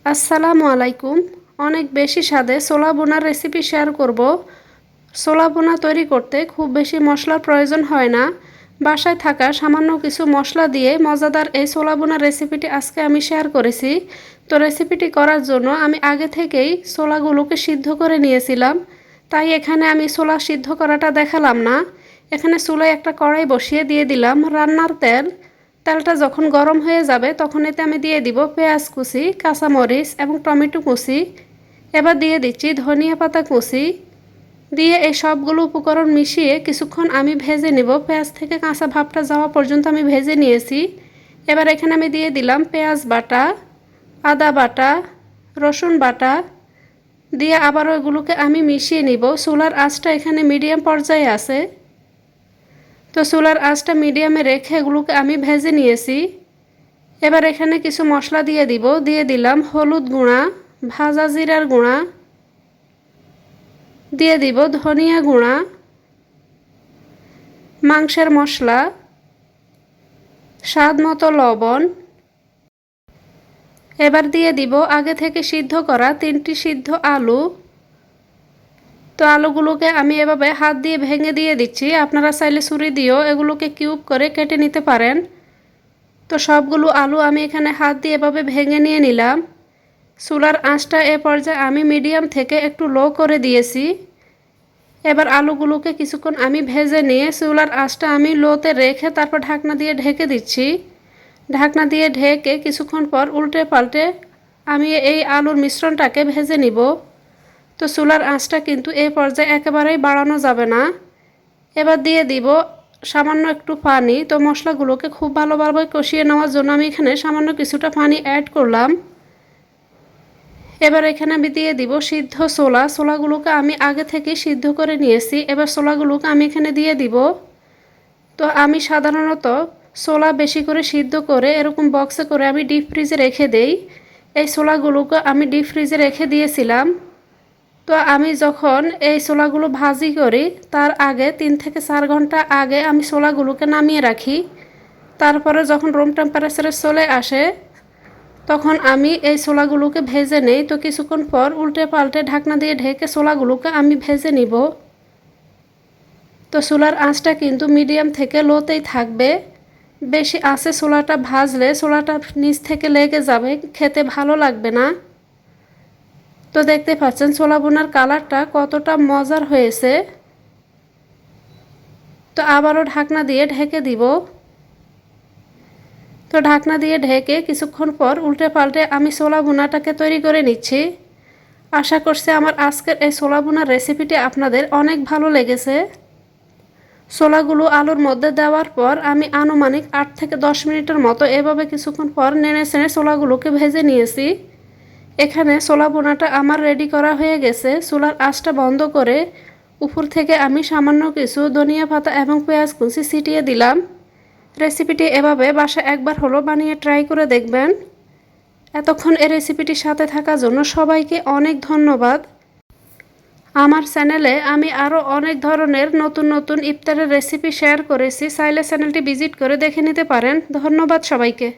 আসসালামু আলাইকুম। অনেক বেশি স্বাদে ছোলা বোনার রেসিপি শেয়ার করব। ছোলা বোনা তৈরি করতে খুব বেশি মশলার প্রয়োজন হয় না। বাসায় থাকা সামান্য কিছু মশলা দিয়ে মজাদার এই ছোলা বোনার রেসিপিটি আজকে আমি শেয়ার করেছি। তো রেসিপিটি করার জন্য আমি আগে থেকেই ছোলাগুলোকে সিদ্ধ করে নিয়েছিলাম, তাই এখানে আমি ছোলা সিদ্ধ করাটা দেখালাম না। এখানে চুলায় একটা কড়াই বসিয়ে দিয়ে দিলাম রান্নার তেল। তেলটা যখন গরম হয়ে যাবে তখন এতে আমি দিয়ে দিব পেঁয়াজ কুচি, কাঁচামরিচ এবং টমেটো কুচি। এবার দিয়ে দিচ্ছি ধনিয়া পাতা কুচি। দিয়ে এই সবগুলো উপকরণ মিশিয়ে কিছুক্ষণ আমি ভেজে নেব। পেঁয়াজ থেকে কাঁচা ভাবটা যাওয়া পর্যন্ত আমি ভেজে নিয়েছি। এবার এখানে আমি দিয়ে দিলাম পেঁয়াজ বাটা, আদা বাটা, রসুন বাটা। দিয়ে আবারও এগুলোকে আমি মিশিয়ে নিব। চুলার আঁচটা এখানে মিডিয়াম পর্যায়ে আছে। তো চুলার আঁচটা মিডিয়ামে রেখে এগুলোকে আমি ভেজে নিয়েছি। এবার এখানে কিছু মশলা দিয়ে দিব। দিয়ে দিলাম হলুদ গুঁড়া, ভাজা জিরার গুঁড়া, দিয়ে দিব ধনিয়া গুঁড়া, মাংসের মশলা, স্বাদ মতো লবণ। এবার দিয়ে দিব আগে থেকে সিদ্ধ করা 3টি সিদ্ধ আলু। তো আলুগুলোকে আমি এভাবে হাত দিয়ে ভেঙে দিয়ে দিচ্ছি। আপনারা চাইলে ছুরি দিয়েও এগুলোকে কিউব করে কেটে নিতে পারেন। তো সবগুলো আলু আমি এখানে হাত দিয়ে এভাবে ভেঙে নিয়ে নিলাম। চুলার আঁচটা এ পর্যায়ে আমি মিডিয়াম থেকে একটু লো করে দিয়েছি। এবার আলুগুলোকে কিছুক্ষণ আমি ভেজে নিয়ে চুলার আঁচটা আমি লোতে রেখে তারপর ঢাকনা দিয়ে ঢেকে দিচ্ছি। ঢাকনা দিয়ে ঢেকে কিছুক্ষণ পর উল্টে পাল্টে আমি এই আলুর মিশ্রণটাকে ভেজে নিব। তো চুলার আঁচটা কিন্তু এই পর্যায়ে একেবারেই বাড়ানো যাবে না। এবার দিয়ে দিব সামান্য একটু পানি। তো মশলাগুলোকে খুব ভালোভাবে কষিয়ে নেওয়ার জন্য আমি এখানে সামান্য কিছুটা পানি অ্যাড করলাম। এবার এখানে আমি দিয়ে দিব সিদ্ধ ছোলাগুলোকে আমি আগে থেকে সিদ্ধ করে নিয়েছি। এবার ছোলাগুলোকে আমি এখানে দিয়ে দিব। তো আমি সাধারণত ছোলা বেশি করে সিদ্ধ করে এরকম বক্সে করে আমি ডিপ ফ্রিজে রেখে দেই। এই ছোলাগুলোকে আমি ডিপ ফ্রিজে রেখে দিয়েছিলাম। তো আমি যখন এই ছোলাগুলো ভাজি করি তার আগে 3 থেকে 4 ঘন্টা আগে আমি ছোলাগুলোকে নামিয়ে রাখি। তারপরে যখন রুম টেম্পারেচারে চলে আসে তখন আমি এই ছোলাগুলোকে ভেজে নেই। তো কিছুক্ষণ পর উল্টে পাল্টে ঢাকনা দিয়ে ঢেকে ছোলাগুলোকে আমি ভেজে নিব। তো চুলার আঁচটা কিন্তু মিডিয়াম থেকে লোতেই থাকবে। বেশি আঁচে ছোলাটা ভাজলে ছোলাটা নিচ থেকে লেগে যাবে, খেতে ভালো লাগবে না। তো দেখতে পাচ্ছেন ছোলা বোনার কালারটা কতটা মজার হয়েছে। তো আবারও ঢাকনা দিয়ে ঢেকে দিব। তো ঢাকনা দিয়ে ঢেকে কিছুক্ষণ পর উল্টে পাল্টে আমি ছোলা বোনাটাকে তৈরি করে নিচ্ছি। আশা করছি আমার আজকের এই ছোলা বোনার রেসিপিটি আপনাদের অনেক ভালো লেগেছে। ছোলাগুলো আলুর মধ্যে দেওয়ার পর আমি আনুমানিক 8 থেকে 10 মিনিটের মতো এভাবে কিছুক্ষণ পর নেড়ে চেড়ে ছোলাগুলোকে ভেজে নিয়েছি। এখানে ছোলা বোনাটা আমার রেডি করা হয়ে গেছে। চুলার আঁচটা বন্ধ করে উপর থেকে আমি সামান্য কিছু ধনিয়া পাতা এবং পেঁয়াজ কুচি ছিটিয়ে দিলাম। রেসিপিটি এভাবে বাসায় একবার হলো বানিয়ে ট্রাই করে দেখবেন। এতক্ষণ এই রেসিপিটির সাথে থাকার জন্য সবাইকে অনেক ধন্যবাদ। আমার চ্যানেলে আমি আরও অনেক ধরনের নতুন নতুন ইফতারের রেসিপি শেয়ার করেছি, চাইলে চ্যানেলটি ভিজিট করে দেখে নিতে পারেন। ধন্যবাদ সবাইকে।